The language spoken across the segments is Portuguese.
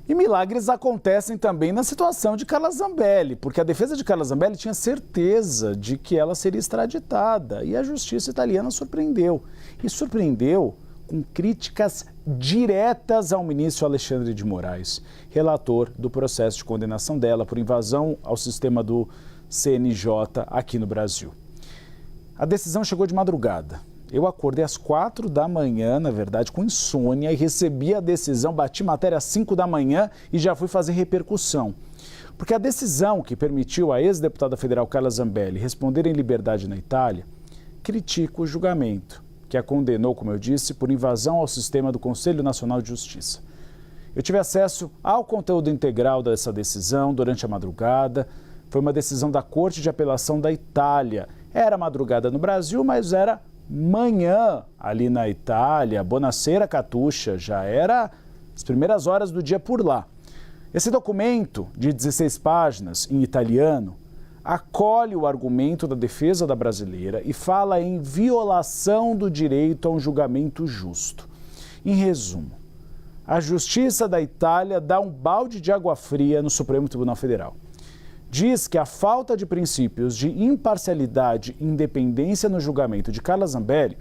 E milagres acontecem também na situação de Carla Zambelli, porque a defesa de Carla Zambelli tinha certeza de que ela seria extraditada e a justiça italiana surpreendeu. E surpreendeu com críticas diretas ao ministro Alexandre de Moraes, relator do processo de condenação dela por invasão ao sistema do CNJ aqui no Brasil. A decisão chegou de madrugada. Eu acordei às 4 da manhã, na verdade, com insônia, e recebi a decisão, bati matéria às 5 da manhã e já fui fazer repercussão. Porque a decisão que permitiu à ex-deputada federal Carla Zambelli responder em liberdade na Itália critica o julgamento, que a condenou, como eu disse, por invasão ao sistema do Conselho Nacional de Justiça. Eu tive acesso ao conteúdo integral dessa decisão durante a madrugada. Foi uma decisão da Corte de Apelação da Itália. Era madrugada no Brasil, mas era manhã ali na Itália. Buonasera, Catuxa, já era as primeiras horas do dia por lá. Esse documento de 16 páginas em italiano acolhe o argumento da defesa da brasileira e fala em violação do direito a um julgamento justo. Em resumo, a Justiça da Itália dá um balde de água fria no Supremo Tribunal Federal. Diz que a falta de princípios de imparcialidade e independência no julgamento de Carla Zambelli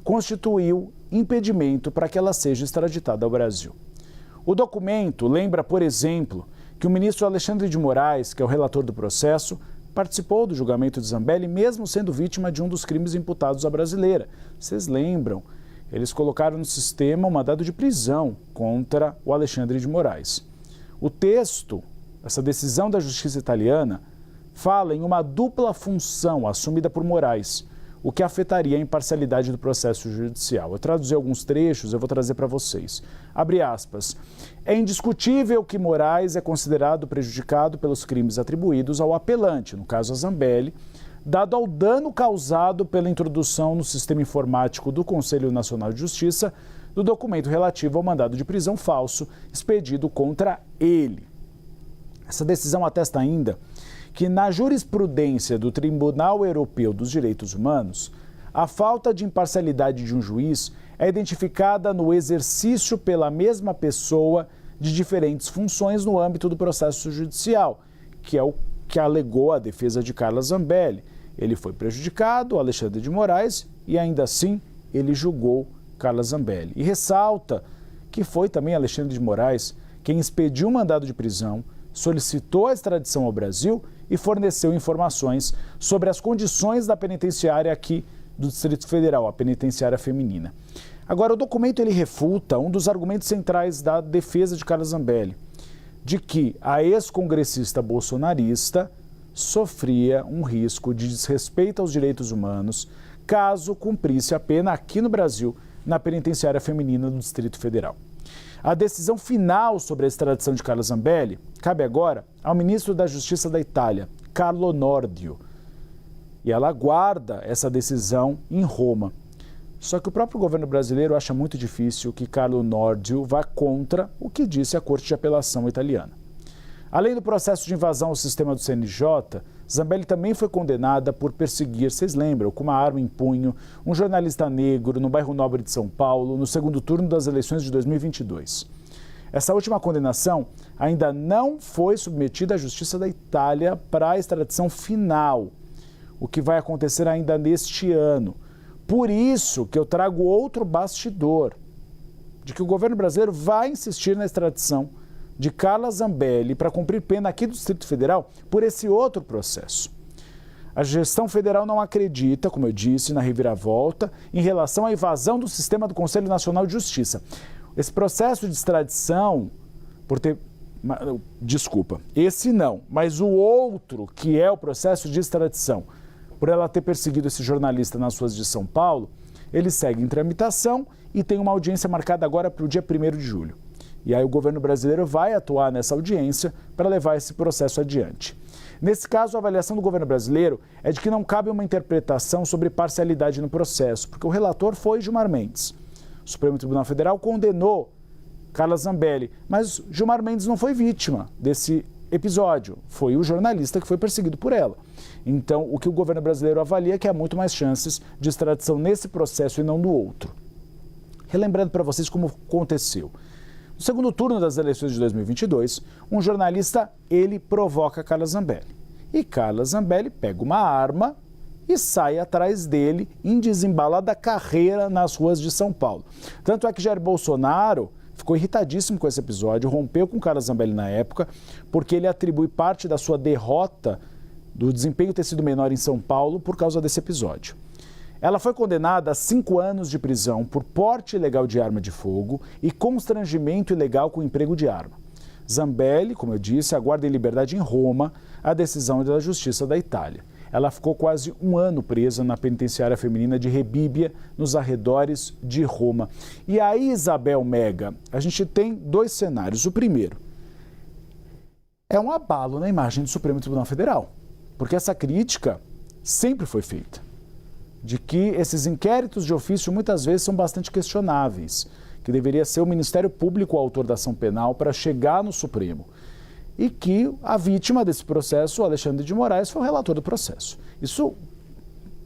constituiu impedimento para que ela seja extraditada ao Brasil. O documento lembra, por exemplo, que o ministro Alexandre de Moraes, que é o relator do processo, participou do julgamento de Zambelli, mesmo sendo vítima de um dos crimes imputados à brasileira. Vocês lembram? Eles colocaram no sistema um mandado de prisão contra o Alexandre de Moraes. O texto, essa decisão da justiça italiana, fala em uma dupla função assumida por Moraes, o que afetaria a imparcialidade do processo judicial. Eu traduzi alguns trechos, eu vou trazer para vocês. Abre aspas. É indiscutível que Moraes é considerado prejudicado pelos crimes atribuídos ao apelante, no caso a Zambelli, dado ao dano causado pela introdução no sistema informático do Conselho Nacional de Justiça do documento relativo ao mandado de prisão falso expedido contra ele. Essa decisão atesta ainda que, na jurisprudência do Tribunal Europeu dos Direitos Humanos, a falta de imparcialidade de um juiz é identificada no exercício pela mesma pessoa de diferentes funções no âmbito do processo judicial, que é o que alegou a defesa de Carla Zambelli. Ele foi prejudicado, Alexandre de Moraes, e ainda assim ele julgou Carla Zambelli. E ressalta que foi também Alexandre de Moraes quem expediu o mandado de prisão, solicitou a extradição ao Brasil e forneceu informações sobre as condições da penitenciária aqui do Distrito Federal, a penitenciária feminina. Agora, o documento ele refuta um dos argumentos centrais da defesa de Carla Zambelli, de que a ex-congressista bolsonarista sofria um risco de desrespeito aos direitos humanos caso cumprisse a pena aqui no Brasil, na penitenciária feminina do Distrito Federal. A decisão final sobre a extradição de Carla Zambelli cabe agora ao ministro da Justiça da Itália, Carlo Nordio. E ela aguarda essa decisão em Roma. Só que o próprio governo brasileiro acha muito difícil que Carlo Nordio vá contra o que disse a Corte de Apelação italiana. Além do processo de invasão ao sistema do CNJ, Zambelli também foi condenada por perseguir, vocês lembram, com uma arma em punho, um jornalista negro no bairro Nobre de São Paulo, no segundo turno das eleições de 2022. Essa última condenação ainda não foi submetida à Justiça da Itália para a extradição final, o que vai acontecer ainda neste ano. Por isso que eu trago outro bastidor, de que o governo brasileiro vai insistir na extradição de Carla Zambelli para cumprir pena aqui do Distrito Federal por esse outro processo. A gestão federal não acredita, como eu disse, na reviravolta em relação à invasão do sistema do Conselho Nacional de Justiça. Esse processo de extradição, esse não, mas o outro, que é o processo de extradição, por ela ter perseguido esse jornalista nas ruas de São Paulo, ele segue em tramitação e tem uma audiência marcada agora para o dia 1º de julho. E aí o governo brasileiro vai atuar nessa audiência para levar esse processo adiante. Nesse caso, a avaliação do governo brasileiro é de que não cabe uma interpretação sobre parcialidade no processo, porque o relator foi Gilmar Mendes. O Supremo Tribunal Federal condenou Carla Zambelli, mas Gilmar Mendes não foi vítima desse episódio, foi o jornalista que foi perseguido por ela. Então, o que o governo brasileiro avalia é que há muito mais chances de extradição nesse processo e não no outro. Relembrando para vocês como aconteceu. No segundo turno das eleições de 2022, um jornalista, ele provoca Carla Zambelli. E Carla Zambelli pega uma arma e sai atrás dele em desembalada carreira nas ruas de São Paulo. Tanto é que Jair Bolsonaro ficou irritadíssimo com esse episódio, rompeu com Carla Zambelli na época, porque ele atribui parte da sua derrota do desempenho ter sido menor em São Paulo por causa desse episódio. Ela foi condenada a 5 anos de prisão por porte ilegal de arma de fogo e constrangimento ilegal com emprego de arma. Zambelli, como eu disse, aguarda em liberdade em Roma a decisão da Justiça da Itália. Ela ficou quase 1 ano presa na penitenciária feminina de Rebibbia, nos arredores de Roma. E aí, Isabel Mega, a gente tem 2 cenários. O primeiro é um abalo na imagem do Supremo Tribunal Federal, porque essa crítica sempre foi feita, de que esses inquéritos de ofício muitas vezes são bastante questionáveis, que deveria ser o Ministério Público o autor da ação penal para chegar no Supremo. E que a vítima desse processo, o Alexandre de Moraes, foi o relator do processo. Isso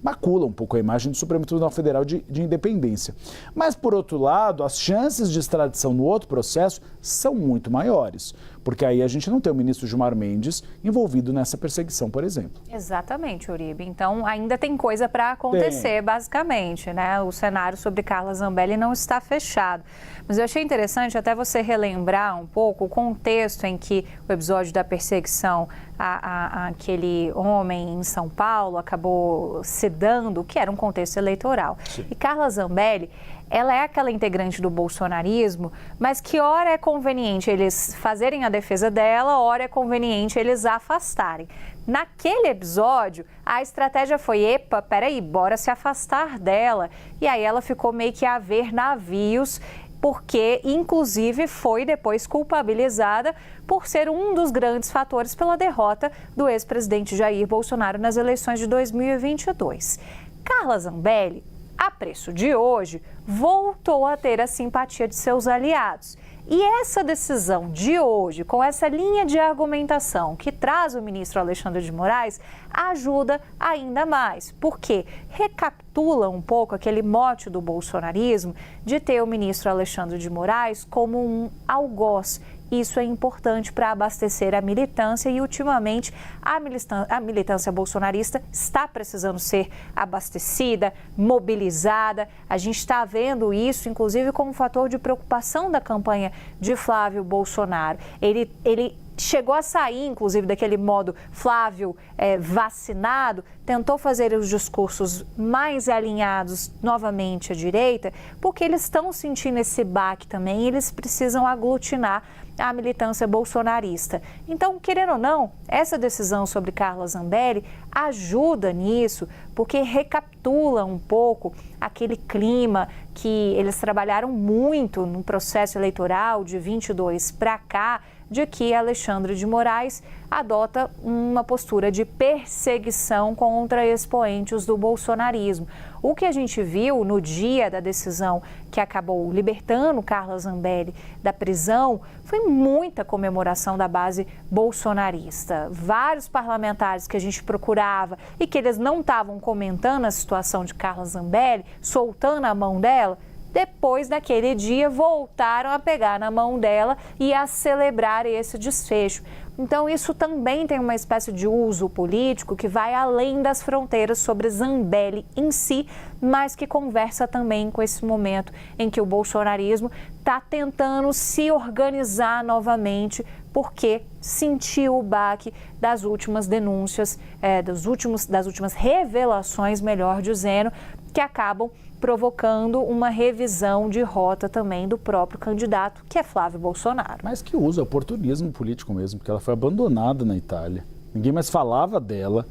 macula um pouco a imagem do Supremo Tribunal Federal de independência. Mas, por outro lado, as chances de extradição no outro processo são muito maiores, porque aí a gente não tem o ministro Gilmar Mendes envolvido nessa perseguição, por exemplo. Exatamente, Uribe. Então, ainda tem coisa para acontecer, basicamente, né? O cenário sobre Carla Zambelli não está fechado. Mas eu achei interessante até você relembrar um pouco o contexto em que o episódio da perseguição àquele homem em São Paulo acabou se dando, que era um contexto eleitoral. Sim. E Carla Zambelli, ela é aquela integrante do bolsonarismo, mas que ora é conveniente eles fazerem a defesa dela, ora é conveniente eles a afastarem. Naquele episódio, a estratégia foi, epa, peraí, bora se afastar dela. E aí ela ficou meio que a ver navios, porque, inclusive, foi depois culpabilizada por ser um dos grandes fatores pela derrota do ex-presidente Jair Bolsonaro nas eleições de 2022. Carla Zambelli, a preço de hoje, voltou a ter a simpatia de seus aliados. E essa decisão de hoje, com essa linha de argumentação que traz o ministro Alexandre de Moraes, ajuda ainda mais, porque recapitula um pouco aquele mote do bolsonarismo de ter o ministro Alexandre de Moraes como um algoz. Isso é importante para abastecer a militância e, ultimamente, a militância bolsonarista está precisando ser abastecida, mobilizada. A gente está vendo isso, inclusive, como fator de preocupação da campanha de Flávio Bolsonaro. Ele chegou a sair, inclusive, daquele modo Flávio vacinado, tentou fazer os discursos mais alinhados novamente à direita, porque eles estão sentindo esse baque também e eles precisam aglutinar a militância bolsonarista. Então, querendo ou não, essa decisão sobre Carla Zambelli ajuda nisso, porque recapitula um pouco aquele clima que eles trabalharam muito no processo eleitoral de 22 para cá, de que Alexandre de Moraes adota uma postura de perseguição contra expoentes do bolsonarismo. O que a gente viu no dia da decisão que acabou libertando Carla Zambelli da prisão foi muita comemoração da base bolsonarista. Vários parlamentares que a gente procurava e que eles não estavam comentando a situação de Carla Zambelli, soltando a mão dela, depois daquele dia voltaram a pegar na mão dela e a celebrar esse desfecho. Então, isso também tem uma espécie de uso político que vai além das fronteiras sobre Zambelli em si, mas que conversa também com esse momento em que o bolsonarismo está tentando se organizar novamente, porque sentiu o baque das últimas denúncias, das últimas revelações, melhor dizendo, que acabam provocando uma revisão de rota também do próprio candidato, que é Flávio Bolsonaro. Mas que usa oportunismo político mesmo, porque ela foi abandonada na Itália. Ninguém mais falava dela.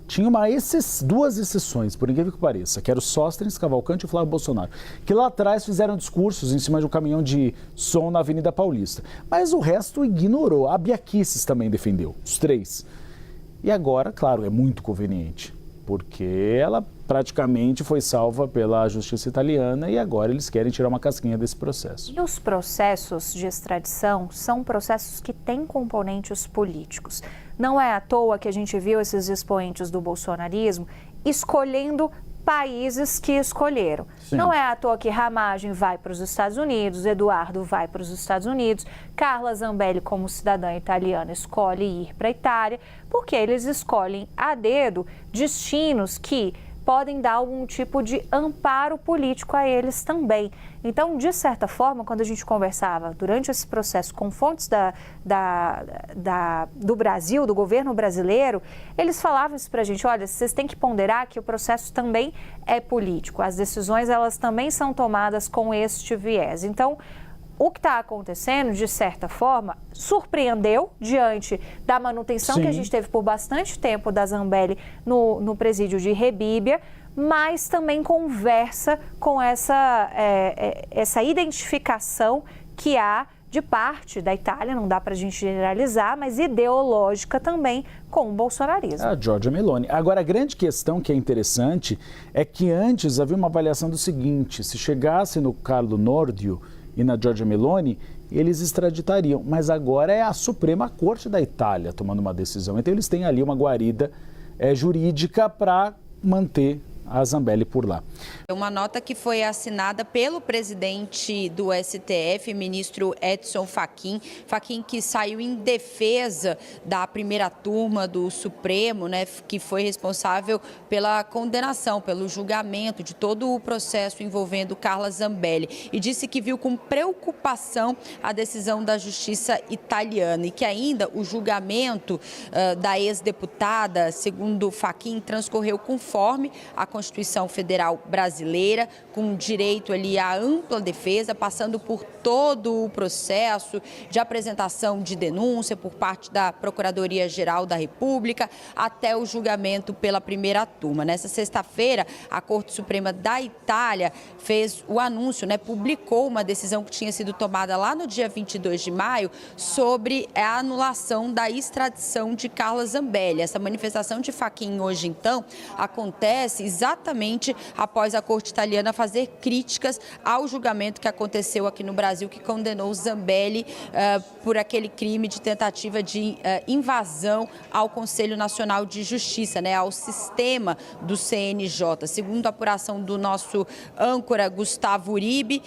Tinha duas exceções, por incrível que pareça, que era o Sóstenes Cavalcante e o Flávio Bolsonaro, que lá atrás fizeram discursos em cima de um caminhão de som na Avenida Paulista. Mas o resto ignorou. A Bia Kicis também defendeu, os 3. E agora, claro, é muito conveniente, porque ela praticamente foi salva pela justiça italiana e agora eles querem tirar uma casquinha desse processo. E os processos de extradição são processos que têm componentes políticos. Não é à toa que a gente viu esses expoentes do bolsonarismo escolhendo países que escolheram. Sim. Não é à toa que Ramagem vai para os Estados Unidos, Eduardo vai para os Estados Unidos, Carla Zambelli, como cidadã italiana, escolhe ir para a Itália, porque eles escolhem a dedo destinos que podem dar algum tipo de amparo político a eles também. Então, de certa forma, quando a gente conversava durante esse processo com fontes do Brasil, do governo brasileiro, eles falavam isso para a gente: olha, vocês têm que ponderar que o processo também é político, as decisões elas também são tomadas com este viés. Então, o que está acontecendo, de certa forma, surpreendeu diante da manutenção que a gente teve por bastante tempo da Zambelli no presídio de Rebíbia, mas também conversa com essa identificação que há de parte da Itália, não dá para a gente generalizar, mas ideológica também com o bolsonarismo. A Giorgia Meloni. Agora, a grande questão que é interessante é que antes havia uma avaliação do seguinte: se chegasse no Carlo Nordio e na Giorgia Meloni, eles extraditariam. Mas agora é a Suprema Corte da Itália tomando uma decisão. Então eles têm ali uma guarida jurídica para manter a Zambelli por lá. Uma nota que foi assinada pelo presidente do STF, ministro Edson Fachin. Fachin, que saiu em defesa da primeira turma do Supremo, né, que foi responsável pela condenação, pelo julgamento de todo o processo envolvendo Carla Zambelli, e disse que viu com preocupação a decisão da Justiça italiana e que ainda o julgamento da ex-deputada, segundo Fachin, transcorreu conforme a Constituição Federal Brasileira, com direito ali à ampla defesa, passando por todo o processo de apresentação de denúncia por parte da Procuradoria-Geral da República até o julgamento pela primeira turma. Nessa sexta-feira, a Corte Suprema da Itália fez o anúncio, publicou uma decisão que tinha sido tomada lá no dia 22 de maio sobre a anulação da extradição de Carla Zambelli. Essa manifestação de Fachin hoje, então, acontece exatamente após a Corte italiana fazer críticas ao julgamento que aconteceu aqui no Brasil, que condenou Zambelli por aquele crime de tentativa de invasão ao Conselho Nacional de Justiça, ao sistema do CNJ. Segundo a apuração do nosso âncora Gustavo Uribe,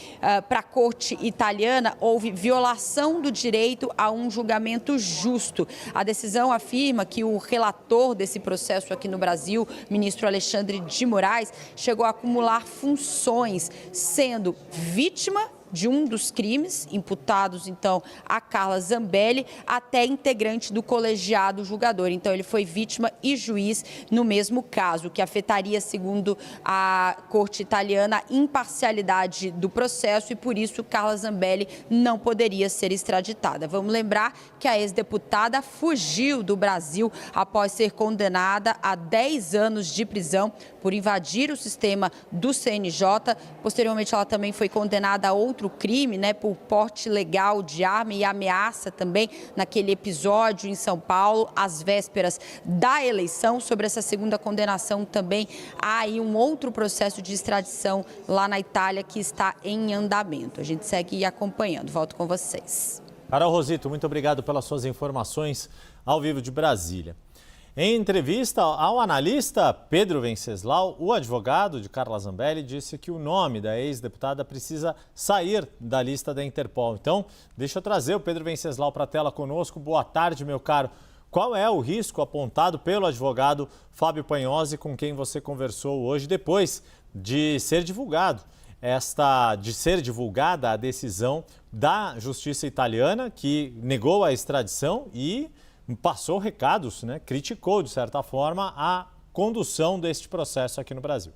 para a Corte italiana houve violação do direito a um julgamento justo. A decisão afirma que o relator desse processo aqui no Brasil, ministro Alexandre de Moraes, chegou a acumular funções, sendo vítima de um dos crimes imputados, então, a Carla Zambelli, até integrante do colegiado julgador. Então, ele foi vítima e juiz no mesmo caso, que afetaria, segundo a Corte italiana, a imparcialidade do processo e, por isso, Carla Zambelli não poderia ser extraditada. Vamos lembrar que a ex-deputada fugiu do Brasil após ser condenada a 10 anos de prisão por invadir o sistema do CNJ. Posteriormente, ela também foi condenada a outro crime, por porte ilegal de arma e ameaça também naquele episódio em São Paulo, às vésperas da eleição. Sobre essa segunda condenação também há aí um outro processo de extradição lá na Itália que está em andamento. A gente segue acompanhando. Volto com vocês. Carol Rosito, muito obrigado pelas suas informações ao vivo de Brasília. Em entrevista ao analista Pedro Venceslau, o advogado de Carla Zambelli disse que o nome da ex-deputada precisa sair da lista da Interpol. Então, deixa eu trazer o Pedro Venceslau para a tela conosco. Boa tarde, meu caro. Qual é o risco apontado pelo advogado Fábio Panhosi, com quem você conversou hoje, depois de ser divulgada a decisão da Justiça italiana, que negou a extradição e passou recados, criticou, de certa forma, a condução deste processo aqui no Brasil?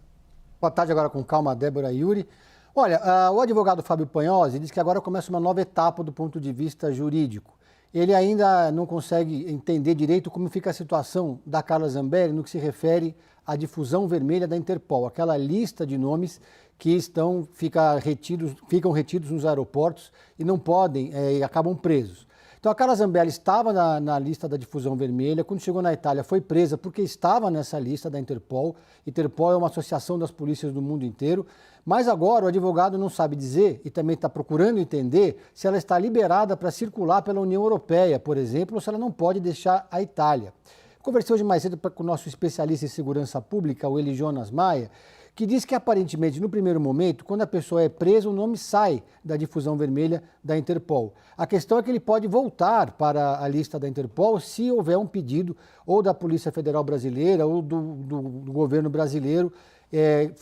Boa tarde, agora com calma, Débora e Yuri. Olha, o advogado Fábio Panhosi diz que agora começa uma nova etapa do ponto de vista jurídico. Ele ainda não consegue entender direito como fica a situação da Carla Zambelli no que se refere à difusão vermelha da Interpol, aquela lista de nomes que ficam retidos nos aeroportos e não podem e acabam presos. Então, a Carla Zambelli estava na lista da difusão vermelha. Quando chegou na Itália, foi presa porque estava nessa lista da Interpol. Interpol é uma associação das polícias do mundo inteiro. Mas agora o advogado não sabe dizer e também está procurando entender se ela está liberada para circular pela União Europeia, por exemplo, ou se ela não pode deixar a Itália. Conversei hoje mais cedo com o nosso especialista em segurança pública, o Eli Jonas Maia, que diz que aparentemente, no primeiro momento, quando a pessoa é presa, o nome sai da difusão vermelha da Interpol. A questão é que ele pode voltar para a lista da Interpol se houver um pedido ou da Polícia Federal Brasileira ou do governo brasileiro,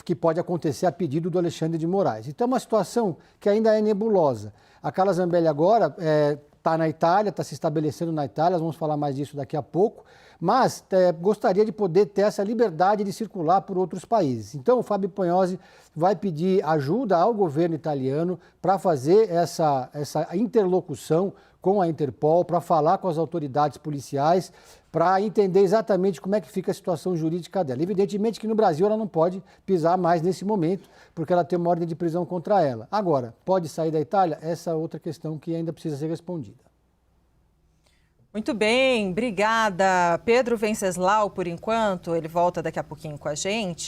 que pode acontecer a pedido do Alexandre de Moraes. Então é uma situação que ainda é nebulosa. A Carla Zambelli agora está na Itália, está se estabelecendo na Itália, nós vamos falar mais disso daqui a pouco, mas gostaria de poder ter essa liberdade de circular por outros países. Então o Fábio Pagnozzi vai pedir ajuda ao governo italiano para fazer essa interlocução com a Interpol, para falar com as autoridades policiais, para entender exatamente como é que fica a situação jurídica dela. Evidentemente que no Brasil ela não pode pisar mais nesse momento, porque ela tem uma ordem de prisão contra ela. Agora, pode sair da Itália? Essa é outra questão que ainda precisa ser respondida. Muito bem, obrigada. Pedro Venceslau, por enquanto, ele volta daqui a pouquinho com a gente.